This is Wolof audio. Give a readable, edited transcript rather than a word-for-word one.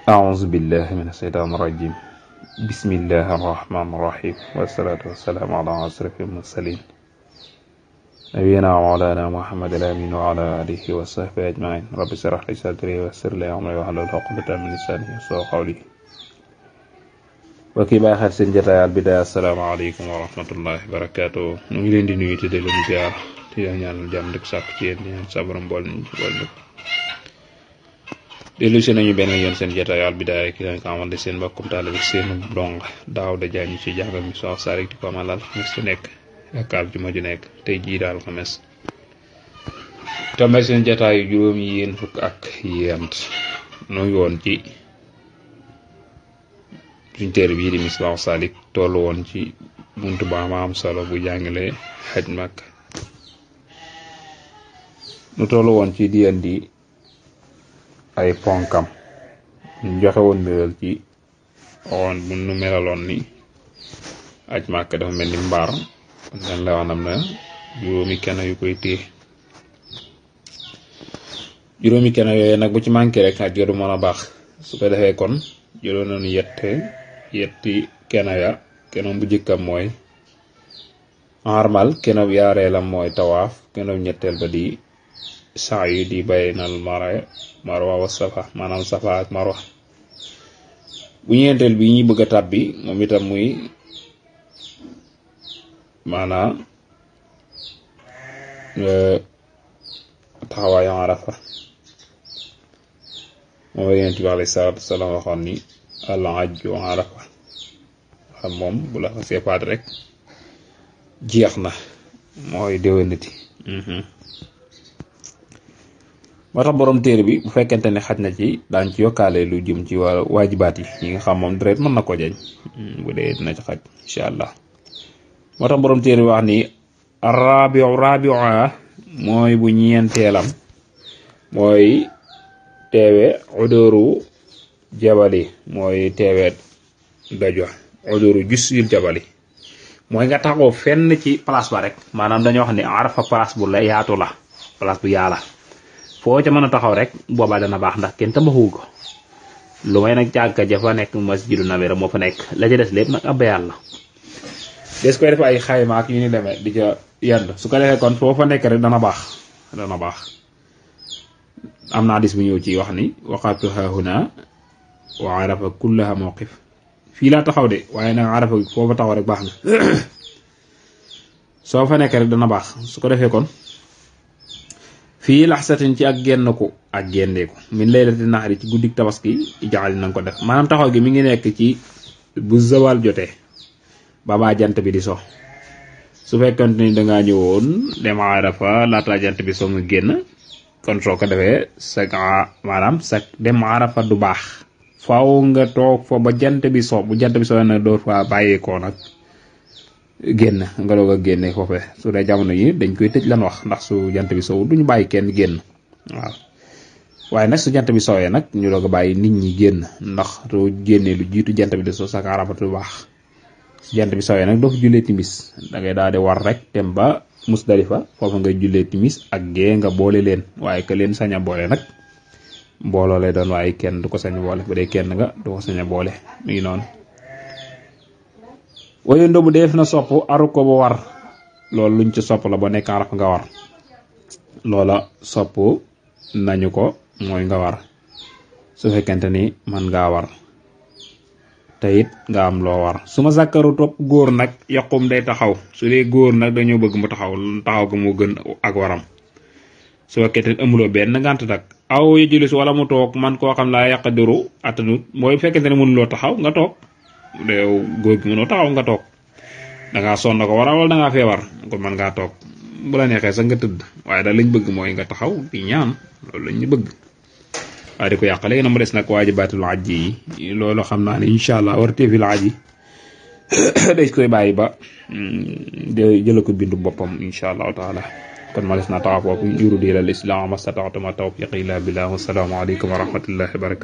أعوذ بالله من الشيطان الرجيم بسم الله الرحمن الرحيم والصلاة والسلام على أشرف المرسلين نبينا ومولانا محمد الأمين وعلى آله وصحبه أجمعين رب اشرح لي صدري ويسر لي أمري واحلل عقدة من لساني يفقهوا قولي وكي باخر seen jotaay Al Bidaaya assalaamu aleykum wa rahmatullahi wa barakaatu ñu ngi leen di nuyu te di leen ziar te ñaanal jàmm rek sàkk ci yéen ñaan sa borom bool ñu ci bool ñëpp dellu si nañu benn yoon seen jotaay Al Bidaaya ki nga xamante seen mbokkum taalibe seen dong daaw da jaañu ci jàngal mi soo sarik di ko amalal xames su nekk yaakaar ju ma ju nekk tey jii daal xames tombe seen jotaay juróom yéen fukk ak yent nu ngi woon ci suñ téere bii di Misbaahu Saalik tollu woon ci buntu ba am solo bu jàngale xaj mag nu tollu woon ci di andi ay ponkam ñu joxe woon mbéwal ci waxoon bu nu melaloon ni aj màkk dafa mel ni mbaar dañ la wax am na juróomi keno yu koy téye juróomi keno yooyu nag bu ci manqué rek aj ga du mën a baax su ko defee kon jëloon nañu yetti keno ya keno bu jëkkam mooy armal keno bu yaareelam mooy tawaaf keno bu ñetteel ba di sa'yu di baynal marwa wa safa maanaam safa ak marwa bu ñeenteel bi ñi bëgg a tàbbi moom itam muy maanaam taxawaayu arafa moom la Yonent bi alayhi salaatu wa salaam waxoon ni al hajju arafa xam moom bu la xasee faat rek jeex na mooy déwénati moo tax borom téere bi bu fekkente ne xaj na ci daañ ci yokkaale lu jëm ci waajibaat yi nga xam moom deret mën na ko jañ bu dee dina ci xaj incha allah moo tax borom téere bi wax ni rabia mooy bu ñeenteelam mooy teewe uduru jabali mooy teewe dajo uduru jusil jabali mooy nga taxaw fenn ci place ba rek maanaam dañoo wax ni arafa place bu la yaatu la place bu yaala foo ca mën a taxaw rek boobaa dana baax ndax kenn tabaxu ko lu may nag jàkka ja fa nekk masjidu Nabawi moo fa nekk la ca des lépp nag ab bayal la des koy def ay xayma ak yu ni demee di ca yend su ko defee kon foo fa nekk rek dana baax am na hadis bu ñëw ci wax ni waqatu hahuna wa arafa kullaha mawqif fii laa taxaw de waaye nag arafa foo fa taxaw rek baax na soo fa nekk rek dana baax su ko defee kon fii laxsatin ci ak génneeku min laylati naxari ci guddik tabaski jaxal nañ ko def maanaam taxaw gi mi ngi nekk ci bu zawal jotee ba baa jant bi di so su fekkante ni dangaa ñëwoon dem arafa laata jant bi so nga génn kon soo ko defee sa dem arafa du baax faaw nga toog fa ba jant bi so bu jant bi so na door fa bàyyeekoo nag génn nga doog a génne foofee su dee jamono yi dañ koy tëj lan wax ndax su jant bi sow duñu bàyyi kenn génn waaw waaye nag su jant bi sowee nag ñu doog a bàyyi nit ñi génn ndax soo génnee lu jiitu jant bi di so sak arafatu baax su jant bi sowee nag doo fa jullee timis da ngay daal di war rek dem ba Musdalifa foofa ngay jullee timis ak gee nga boole leen waaye que leen sañ a boole nag mbooloo lay doon waaye kenn du ko sañ a boole bu dee kenn nga du ko sañ a boole mi ngi noonu wayu ndobu def na sopp aru ko bu war loolu luñ ci sopp la ba nekk araf nga war loola sopp nañu ko mooy nga war su fekkente ni man ngaa war te it nga am loo war su ma zàkkaru topp góor nag yaqum day taxaw su dee góor nag dañoo bëgg mu taxaw ko moo gën ak waram su fekkente ni amuloo benn ngànt nag aw yëjulis wala mu toog man koo xam laa yaqadiru attanut mooy fekkente ne mënuloo taxaw nga toog yow góor gi mënoo taxaw nga toog dangaa sonn ko waral wala dangaa feebar kon man ngaa toog bu la neexee sax nga tëdd waaye daal lañ bëgg mooy nga taxaw di ñaan loolu lañ ñu bëgg waaye di ko yàq léegi na mu des nag waajibaatul hajji yi loolu xam naa ne incha allah warteefil hajji dañ koy bàyyi ba jëla ko bindu boppam incha allahu taala kon ma des naa taxaw foofu yuriidu illal islaaha mastata'tu wa ma tawfiiqi illa billah wa salaamu aleykum wa rahmatullahi wa barakatuh